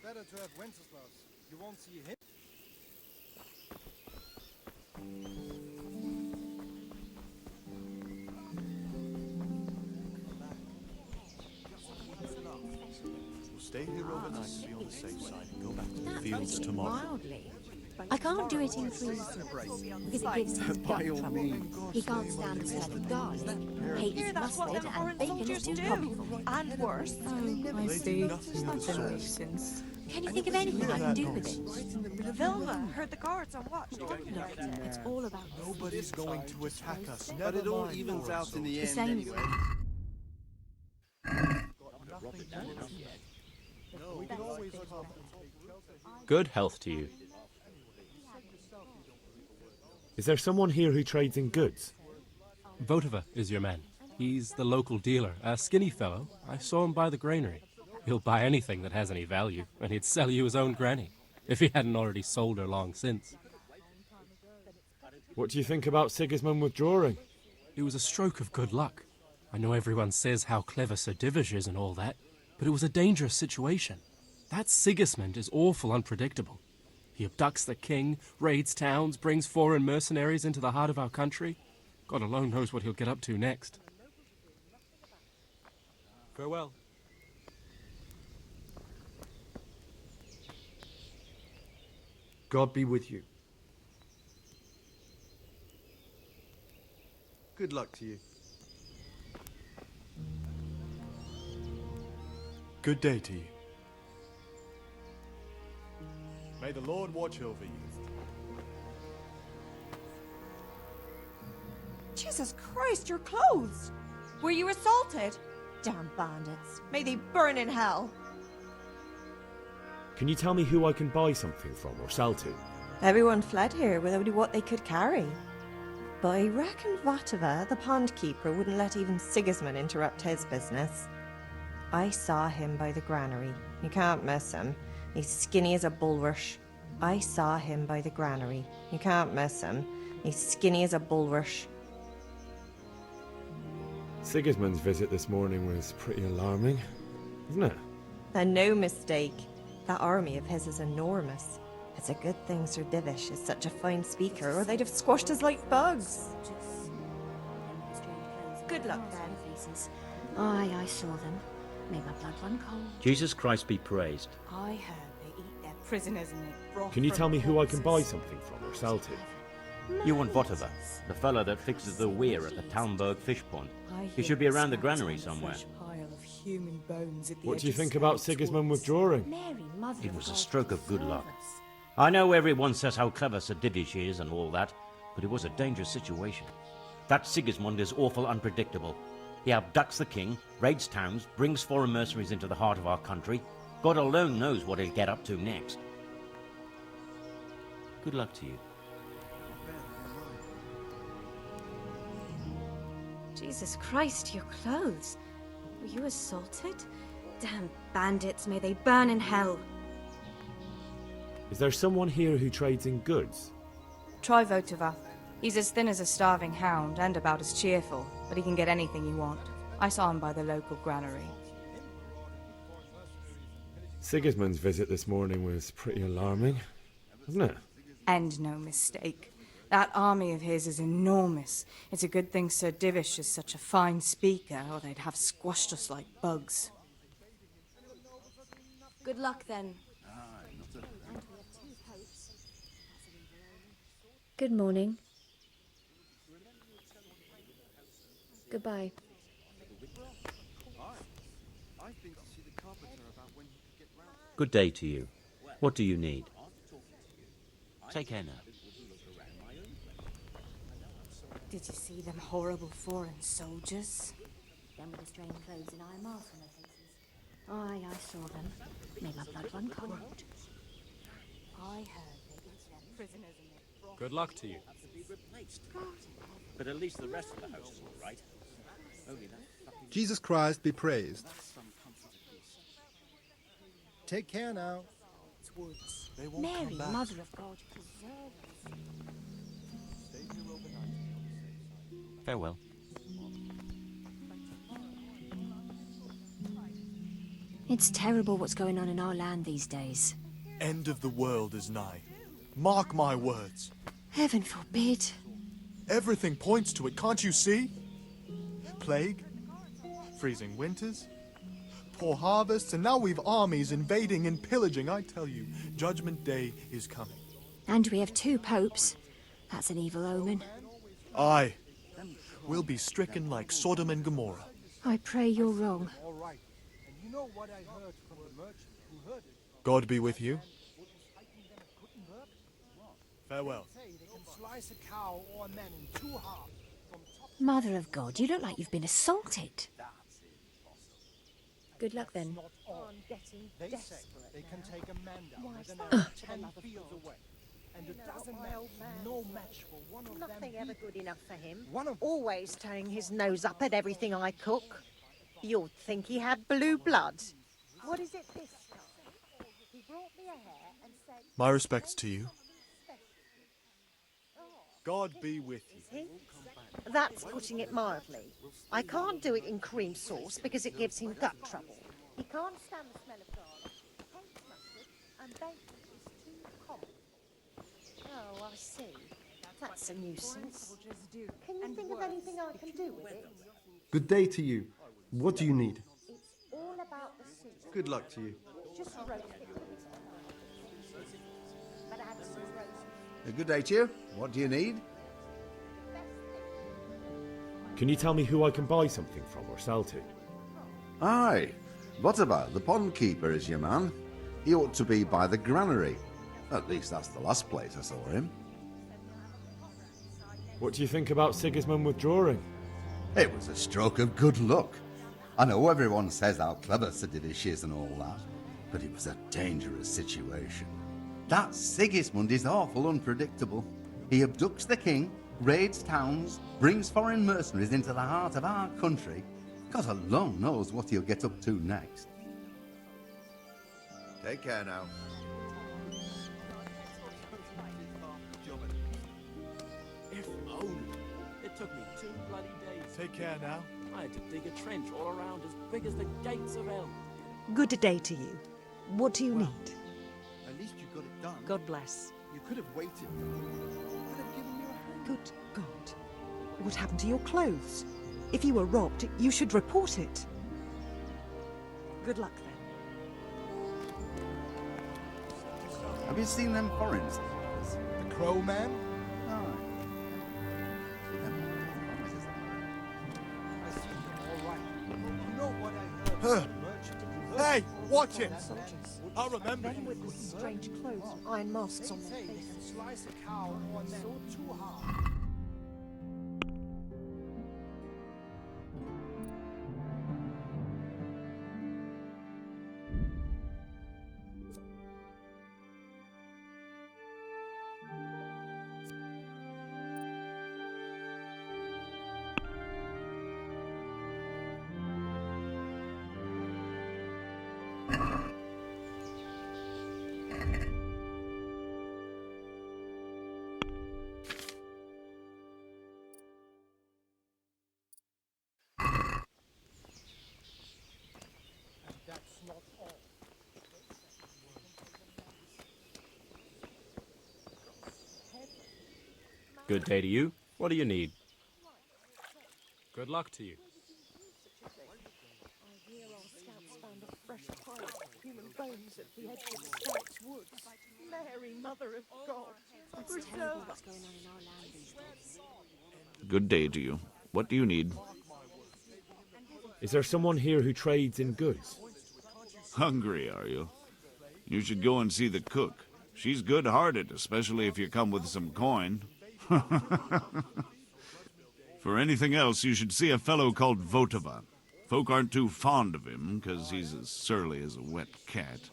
better to have Wenceslas. You won't see him. We'll stay here overnight to be on the safe side and go back to the fields tomorrow. Mildly. I can't do it in freezing because it gives his gut trouble. He can't stand the smell of garlic, hates mustard, and bacon is too tropical. And worse. I see. Generations. Can you think of anything I can do with it? Vilma heard the guards on watch. It's all about Nobody's going to attack us. But it all evens out in the the end same. anyway. Good health to you. Is there someone here who trades in goods? Votova is your man. He's the local dealer, a skinny fellow. I saw him by the granary. He'll buy anything that has any value, and he'd sell you his own granny, if he hadn't already sold her long since. What do you think about Sigismund withdrawing? It was a stroke of good luck. I know everyone says how clever Sir Divish is and all that, but it was a dangerous situation. That Sigismund is awful unpredictable. He abducts the king, raids towns, brings foreign mercenaries into the heart of our country. God alone knows what he'll get up to next. Farewell. God be with you. Good luck to you. Good day to you. May the Lord watch over you. Jesus Christ, your clothes! Were you assaulted? Damn bandits. May they burn in hell. Can you tell me who I can buy something from or sell to? Everyone fled here with only what they could carry. But I reckon Vatova, the pond keeper, wouldn't let even Sigismund interrupt his business. I saw him by the granary. You can't miss him. He's skinny as a bulrush. I saw him by the granary. You can't miss him. He's skinny as a bulrush. Sigismund's visit this morning was pretty alarming, isn't it? And no mistake. That army of his is enormous. It's a good thing Sir Divish is such a fine speaker, or they'd have squashed us like bugs. Good luck, then. Aye, I saw them. Made my blood run cold. Jesus Christ be praised. I heard they eat their prisoners and they broth. Can you tell me who I can buy something from or sell to? You want Votova, the fellow that fixes the weir at the Talmberka fish pond. He should be around the granary somewhere. What do you think about Sigismund withdrawing? Mary, mother It of was a God, stroke of good luck. forgive us. I know everyone says how clever Sir Divish is and all that, but it was a dangerous situation. That Sigismund is awful unpredictable. He abducts the king, raids towns, brings foreign mercenaries into the heart of our country. God alone knows what he'll get up to next. Good luck to you. Jesus Christ, your clothes. Were you assaulted? Damn bandits, may they burn in hell. Is there someone here who trades in goods? Try Votova. He's as thin as a starving hound and about as cheerful, but he can get anything you want. I saw him by the local granary. Sigismund's visit this morning was pretty alarming, wasn't it? And no mistake. That army of his is enormous. It's a good thing Sir Divish is such a fine speaker, or they'd have squashed us like bugs. Good luck, then. Good morning. Goodbye. Good day to you. What do you need? Take care now. Did you see them horrible foreign soldiers? Them with the strange clothes and iron marks on their faces. Aye, I saw them. Made my blood run cold. I heard they eat their prisoners and they broth. Good luck to you. But at least the rest of the house is all right. Only that fucking... Jesus Christ be praised. Take care now. They won't Mary, come back. mother of God, preserve us. Stay here overnight. Farewell. It's terrible what's going on in our land these days. End of the world is nigh. Mark my words. Heaven forbid. Everything points to it, can't you see? Plague, freezing winters, poor harvests, and now we've armies invading and pillaging. I tell you, Judgment Day is coming. And we have 2 popes. That's an evil omen. Aye. We'll be stricken like Sodom and Gomorrah. I pray you're wrong. All right. And you know what I heard from the merchant who heard it? God be with you. Farewell. Say they can slice a cow or a man in 2 halves from top. Mother of God, you look like you've been assaulted. Good luck then. Not all. They say they can take a man down with an arrow 10 fields away. And a dozen men, no match for one of them. Nothing ever good enough for him. One of Always turning his nose up at everything I cook. You'd think he had blue blood. What is it this time? He brought me a hare and said... My respects to you. God be with you. He? That's putting it mildly. I can't do it in cream sauce because it gives him gut trouble. He can't stand the smell of garlic, hates mustard, and bacon is too common. Oh, I see. That's a nuisance. Can you think of anything I can do with it? Good day to you. What do you need? It's all about the soup. Good luck to you. Just roast it. But add some roast. Good day to you. What do you need? Can you tell me who I can buy something from or sell to? Aye. What about the pond keeper is your man? He ought to be by the granary. At least that's the last place I saw him. What do you think about Sigismund withdrawing? It was a stroke of good luck. I know everyone says how clever Sir Divish is and all that, but it was a dangerous situation. That Sigismund is awful unpredictable. He abducts the king, raids towns, brings foreign mercenaries into the heart of our country. God alone knows what he'll get up to next. Take care now. If only. It took me 2 bloody days. Take care now. I had to dig a trench all around as big as the gates of hell. Good day to you. What do you need? At least you got it done. God bless. You could have waited. Could have given you a hand. Good God. What happened to your clothes? If you were robbed, you should report it. Good luck then. Have you seen them foreigners? The Crow Man? Aye. I see him all right. You know what I heard from the merchant who heard Hey, it? watch it! I remember Men you. with strange clothes and iron masks on their Say they faces. can slice a cow or a man in 2 halves. That's not all. Good day to you. What do you need? Good luck to you. I hear our scouts found a fresh pile of human bones at the edge of the scouts' woods. Mary, Mother of God, It's terrible what's going on in our land these days. Good day to you. What do you need? Is there someone here who trades in goods? Hungry, are you? You should go and see the cook. She's good-hearted, especially if you come with some coin. For anything else, you should see a fellow called Votava. Folk aren't too fond of him, 'cause he's as surly as a wet cat.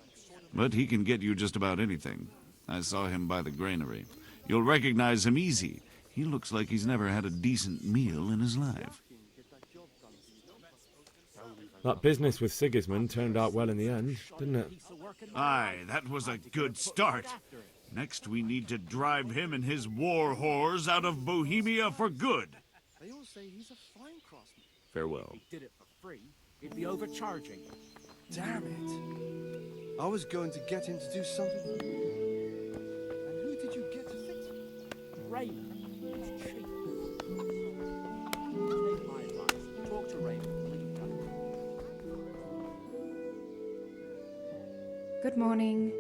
But he can get you just about anything. I saw him by the granary. You'll recognize him easy. He looks like he's never had a decent meal in his life. That business with Sigismund turned out well in the end, didn't it? Aye, that was a good start. Next, we need to drive him and his war whores out of Bohemia for good. They all say he's a fine craftsman. Farewell. Did it for free. He'd be overcharging. Damn it. I was going to get him to do something for me. And who did you get to fix it? Raymond. It's cheap. Take my advice. Talk to Raymond. Good morning.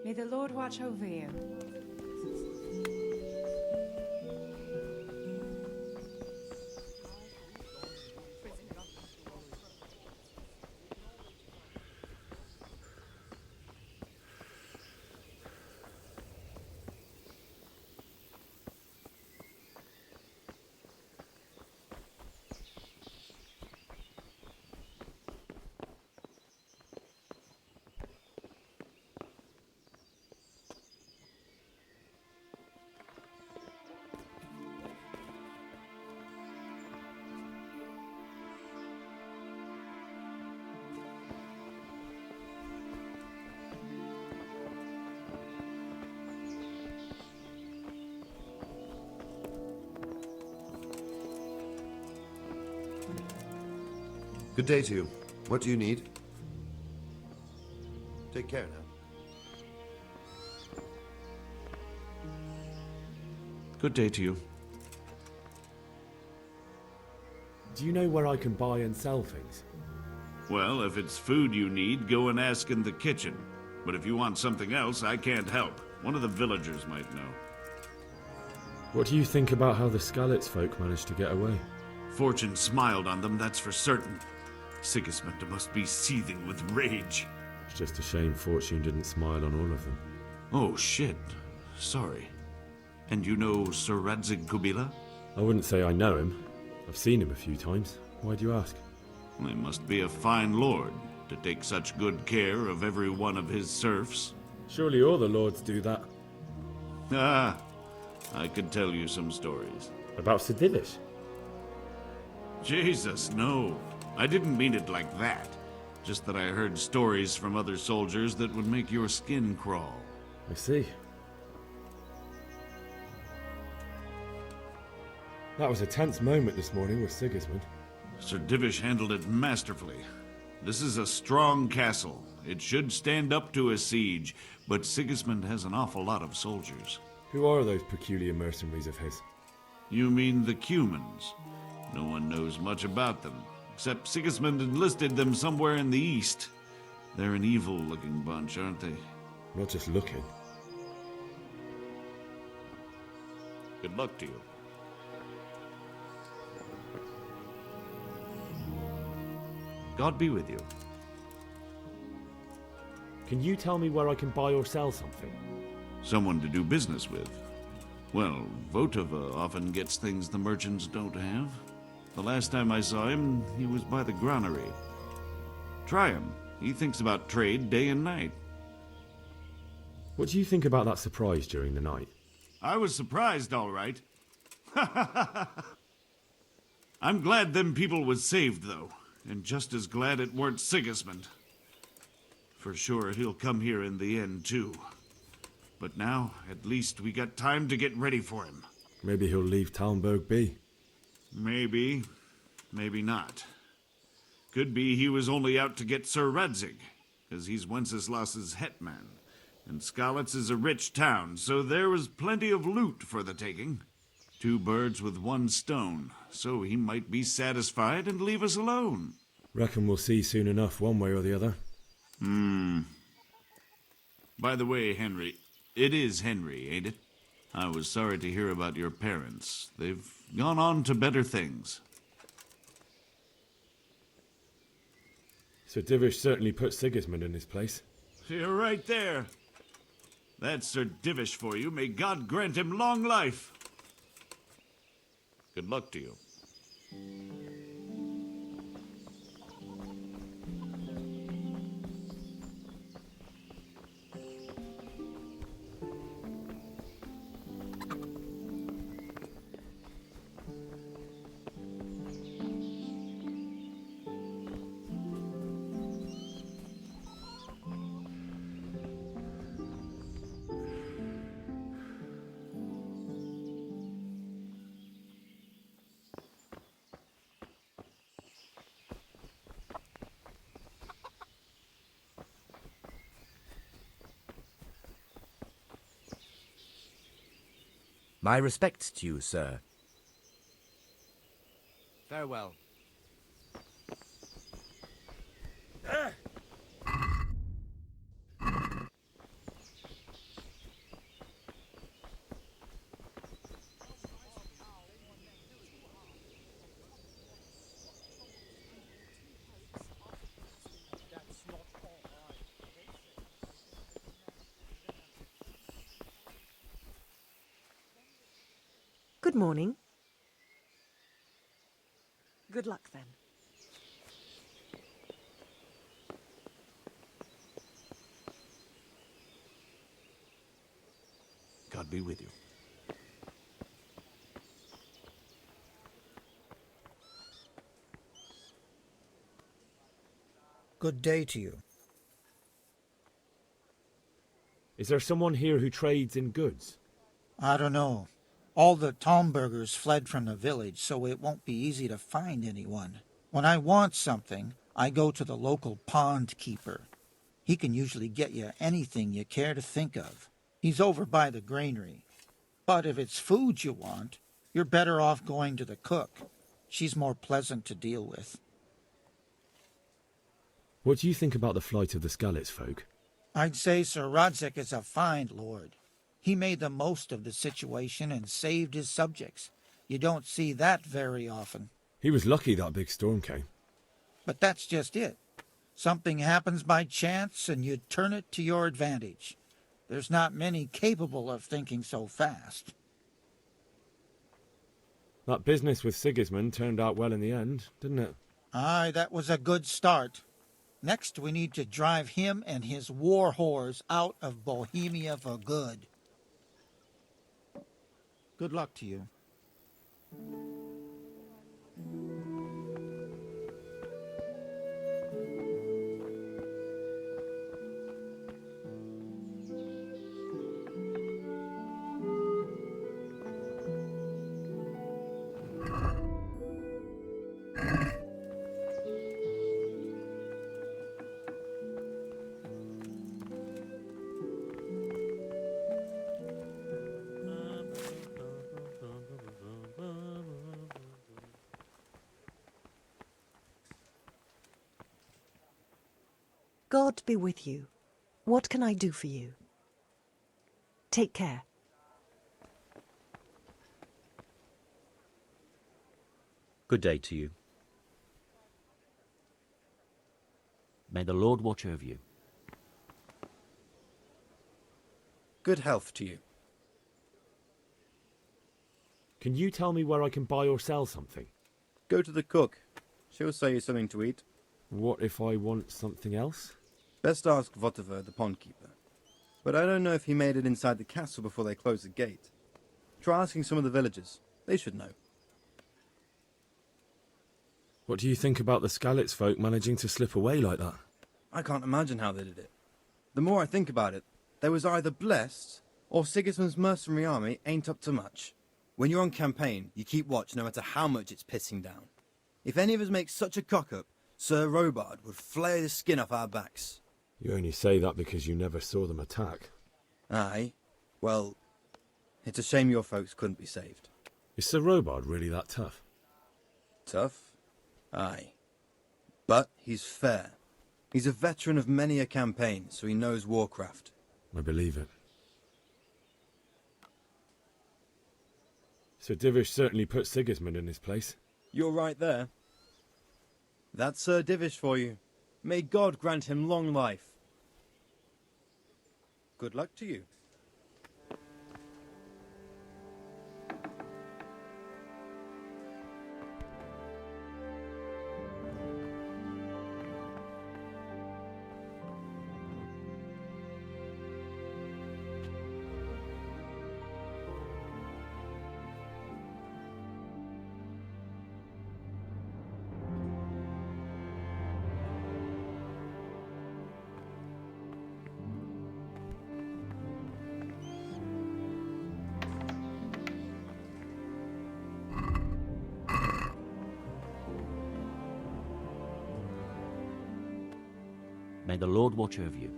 May the Lord watch over you. Good day to you. What do you need? Take care now. Good day to you. Do you know where I can buy and sell things? Well, if it's food you need, go and ask in the kitchen. But if you want something else, I can't help. One of the villagers might know. What do you think about how the Skalitz folk managed to get away? Fortune smiled on them, that's for certain. Sigismund must be seething with rage. It's just a shame Fortune didn't smile on all of them. Oh, shit. Sorry. And you know Sir Radzig Kubila? I wouldn't say I know him. I've seen him a few times. Why do you ask? He must be a fine lord to take such good care of every one of his serfs. Surely all the lords do that. Ah, I could tell you some stories. About Sir Divish? Jesus, no. I didn't mean it like that. Just that I heard stories from other soldiers that would make your skin crawl. I see. That was a tense moment this morning with Sigismund. Sir Divish handled it masterfully. This is a strong castle. It should stand up to a siege, but Sigismund has an awful lot of soldiers. Who are those peculiar mercenaries of his? You mean the Cumans? No one knows much about them, except Sigismund enlisted them somewhere in the east. They're an evil-looking bunch, aren't they? Not just looking. Good luck to you. God be with you. Can you tell me where I can buy or sell something? Someone to do business with. Well, Votova often gets things the merchants don't have. The last time I saw him, he was by the granary. Try him. He thinks about trade day and night. What do you think about that surprise during the night? I was surprised, all right. I'm glad them people was saved, though. And just as glad it weren't Sigismund. For sure, he'll come here in the end, too. But now, at least we got time to get ready for him. Maybe he'll leave Talmberg be. Maybe. Maybe not. Could be he was only out to get Sir Radzig, because he's Wenceslas's hetman. And Skalitz is a rich town, so there was plenty of loot for the taking. 2 birds with 1 stone, so he might be satisfied and leave us alone. Reckon we'll see soon enough, one way or the other. By the way, Henry, it is Henry, ain't it? I was sorry to hear about your parents. They've gone on to better things. Sir Divish certainly put Sigismund in his place. You're right there. That's Sir Divish for you. May God grant him long life. Good luck to you. My respects to you, sir. Farewell. Good morning. Good luck, then. God be with you. Good day to you. Is there someone here who trades in goods? I don't know. All the Talmbergers fled from the village, so it won't be easy to find anyone. When I want something, I go to the local pond keeper. He can usually get you anything you care to think of. He's over by the granary. But if it's food you want, you're better off going to the cook. She's more pleasant to deal with. What do you think about the flight of the Skalitz folk? I'd say Sir Rodzik is a fine lord. He made the most of the situation and saved his subjects. You don't see that very often. He was lucky that big storm came. But that's just it. Something happens by chance and you turn it to your advantage. There's not many capable of thinking so fast. That business with Sigismund turned out well in the end, didn't it? Aye, that was a good start. Next we need to drive him and his war whores out of Bohemia for good. Good luck to you. God be with you. What can I do for you? Take care. Good day to you. May the Lord watch over you. Good health to you. Can you tell me where I can buy or sell something? Go to the cook. She'll sell you something to eat. What if I want something else? Best ask Votiver, the pond keeper. But I don't know if he made it inside the castle before they closed the gate. Try asking some of the villagers. They should know. What do you think about the Skalitz folk managing to slip away like that? I can't imagine how they did it. The more I think about it, they was either blessed, or Sigismund's mercenary army ain't up to much. When you're on campaign, you keep watch no matter how much it's pissing down. If any of us make such a cock-up, Sir Robard would flay the skin off our backs. You only say that because you never saw them attack. Aye. Well, it's a shame your folks couldn't be saved. Is Sir Robard really that tough? Tough? Aye. But he's fair. He's a veteran of many a campaign, so he knows warcraft. I believe it. Sir Divish certainly put Sigismund in his place. You're right there. That's Sir Divish for you. May God grant him long life. Good luck to you. May the Lord watch over you.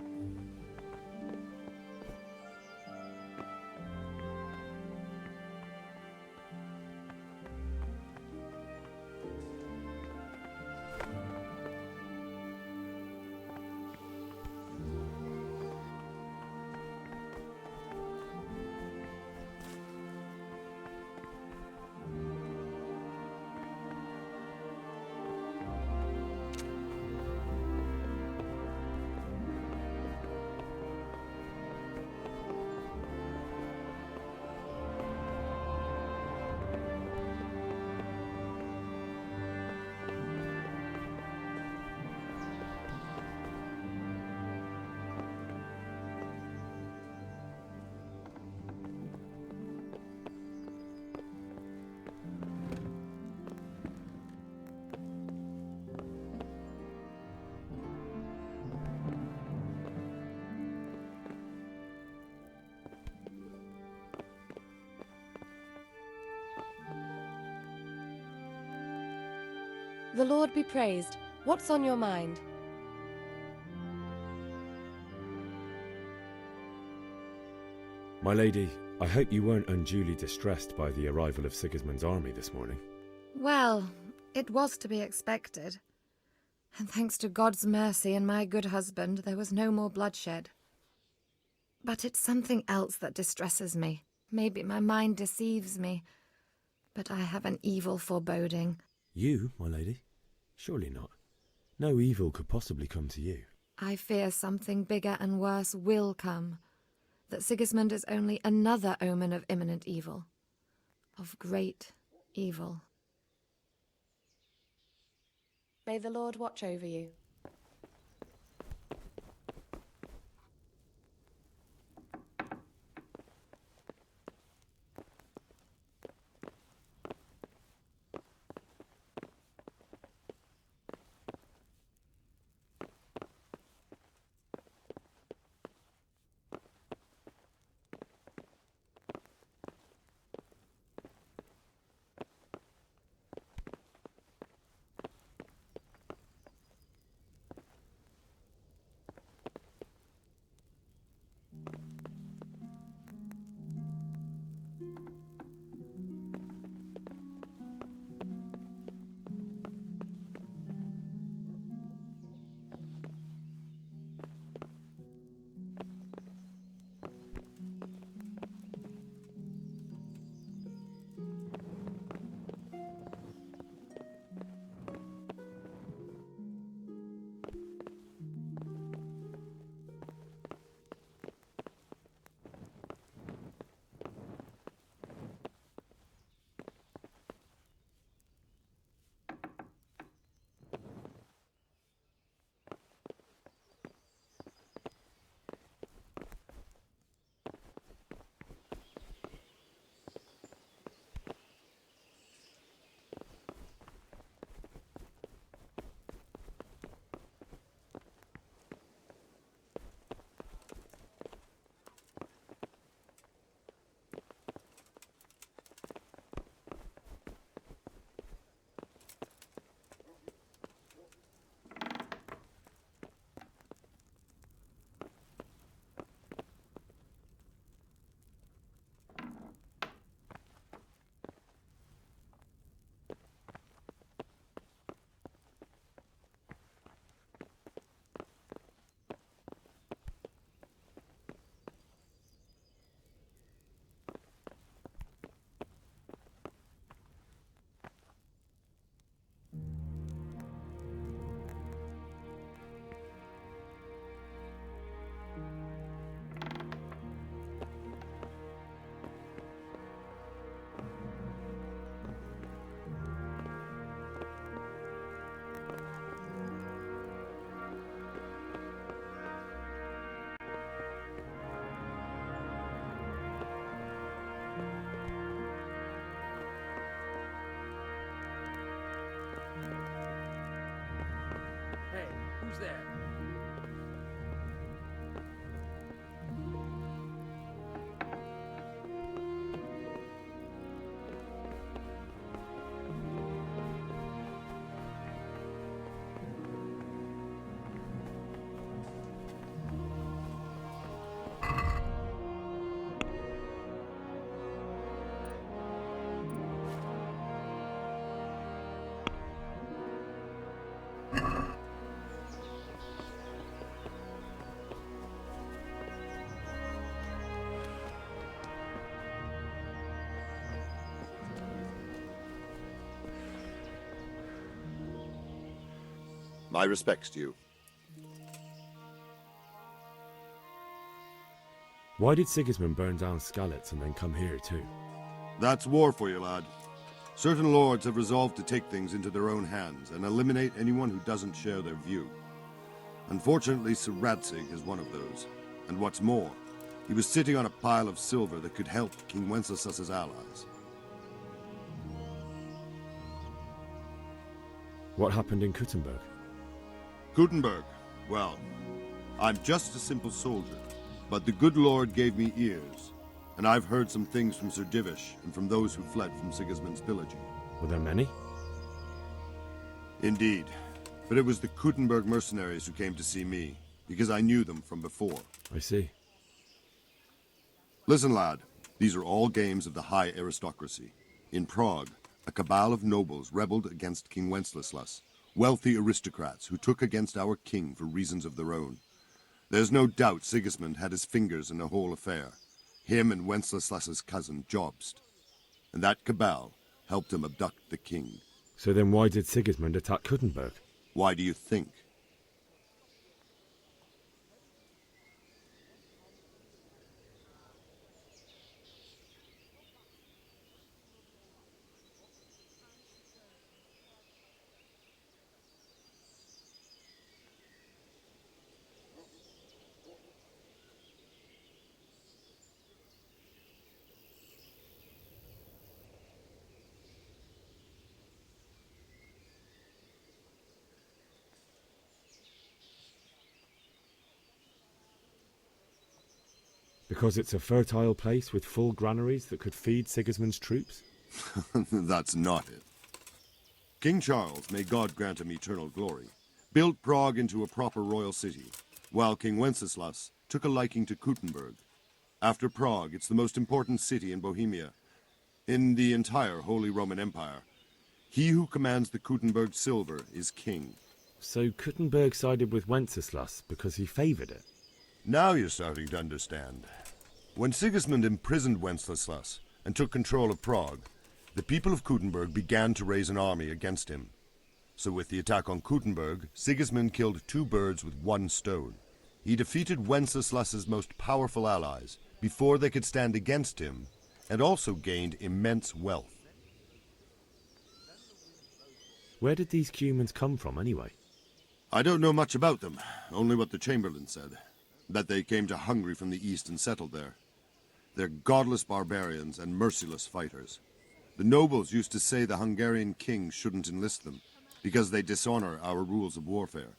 The Lord be praised. What's on your mind? My lady, I hope you weren't unduly distressed by the arrival of Sigismund's army this morning. Well, it was to be expected. And thanks to God's mercy and my good husband, there was no more bloodshed. But it's something else that distresses me. Maybe my mind deceives me, but I have an evil foreboding. You, my lady? Surely not. No evil could possibly come to you. I fear something bigger and worse will come. That Sigismund is only another omen of imminent evil. Of great evil. May the Lord watch over you. Who's there? My respects to you. Why did Sigismund burn down Skalitz and then come here too? That's war for you, lad. Certain lords have resolved to take things into their own hands and eliminate anyone who doesn't share their view. Unfortunately, Sir Radzig is one of those. And what's more, he was sitting on a pile of silver that could help King Wenceslaus's allies. What happened in Kuttenberg? Gutenberg, well, I'm just a simple soldier, but the good Lord gave me ears, and I've heard some things from Sir Divish and from those who fled from Sigismund's pillaging. Were there many? Indeed. But it was the Kuttenberg mercenaries who came to see me, because I knew them from before. I see. Listen, lad. These are all games of the high aristocracy. In Prague, a cabal of nobles rebelled against King Wenceslas, wealthy aristocrats who took against our king for reasons of their own. There's no doubt Sigismund had his fingers in the whole affair. Him and Wenceslas's cousin, Jobst. And that cabal helped him abduct the king. So then why did Sigismund attack Kuttenberg? Why do you think? Because it's a fertile place with full granaries that could feed Sigismund's troops? That's not it. King Charles, may God grant him eternal glory, built Prague into a proper royal city, while King Wenceslas took a liking to Kuttenberg. After Prague, it's the most important city in Bohemia, in the entire Holy Roman Empire. He who commands the Kuttenberg silver is king. So Kuttenberg sided with Wenceslas because he favoured it? Now you're starting to understand. When Sigismund imprisoned Wenceslas and took control of Prague, the people of Kuttenberg began to raise an army against him. So with the attack on Kuttenberg, Sigismund killed 2 birds with 1 stone. He defeated Wenceslas's most powerful allies before they could stand against him, and also gained immense wealth. Where did these Cumans come from anyway? I don't know much about them, only what the Chamberlain said. That they came to Hungary from the east and settled there. They're godless barbarians and merciless fighters. The nobles used to say the Hungarian king shouldn't enlist them, because they dishonor our rules of warfare.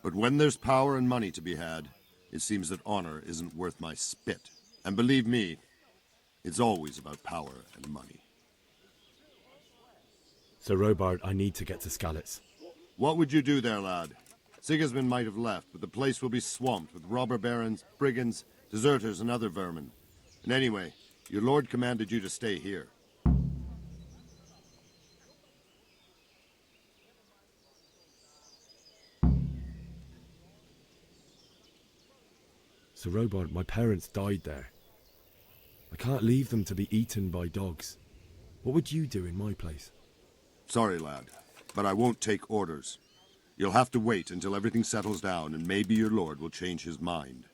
But when there's power and money to be had, it seems that honor isn't worth my spit. And believe me, it's always about power and money. So Robard, I need to get to Skalitz. What would you do there, lad? Sigismund might have left, but the place will be swamped with robber barons, brigands, deserters, and other vermin. And anyway, your lord commanded you to stay here. So Robard, my parents died there. I can't leave them to be eaten by dogs. What would you do in my place? Sorry, lad, but I won't take orders. You'll have to wait until everything settles down, and maybe your lord will change his mind.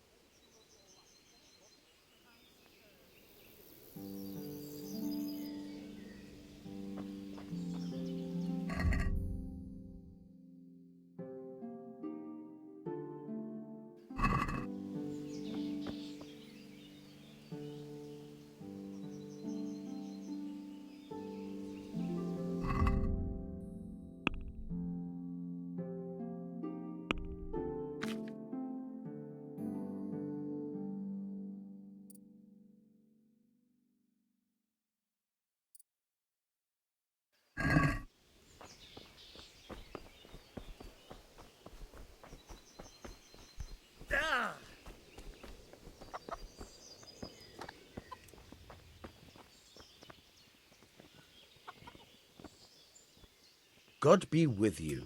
God be with you.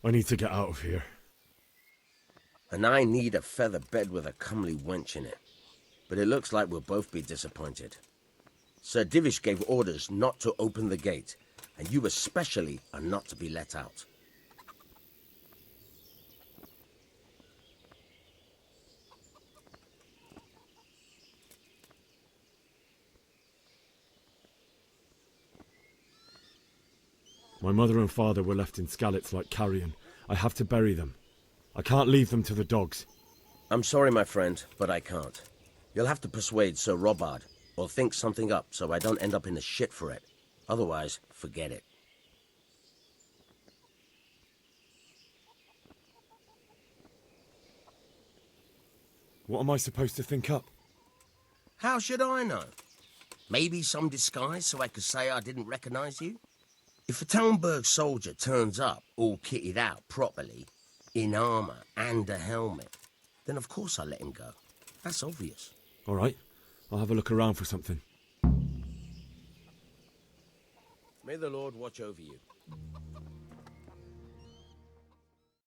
I need to get out of here. And I need a feather bed with a comely wench in it. But it looks like we'll both be disappointed. Sir Divish gave orders not to open the gate, and you especially are not to be let out. My mother and father were left in Skalitz like carrion. I have to bury them. I can't leave them to the dogs. I'm sorry, my friend, but I can't. You'll have to persuade Sir Robard, or think something up so I don't end up in the shit for it. Otherwise, forget it. What am I supposed to think up? How should I know? Maybe some disguise so I could say I didn't recognize you? If a Talmberg soldier turns up all kitted out properly, in armour and a helmet, then of course I let him go. That's obvious. All right, I'll have a look around for something. May the Lord watch over you.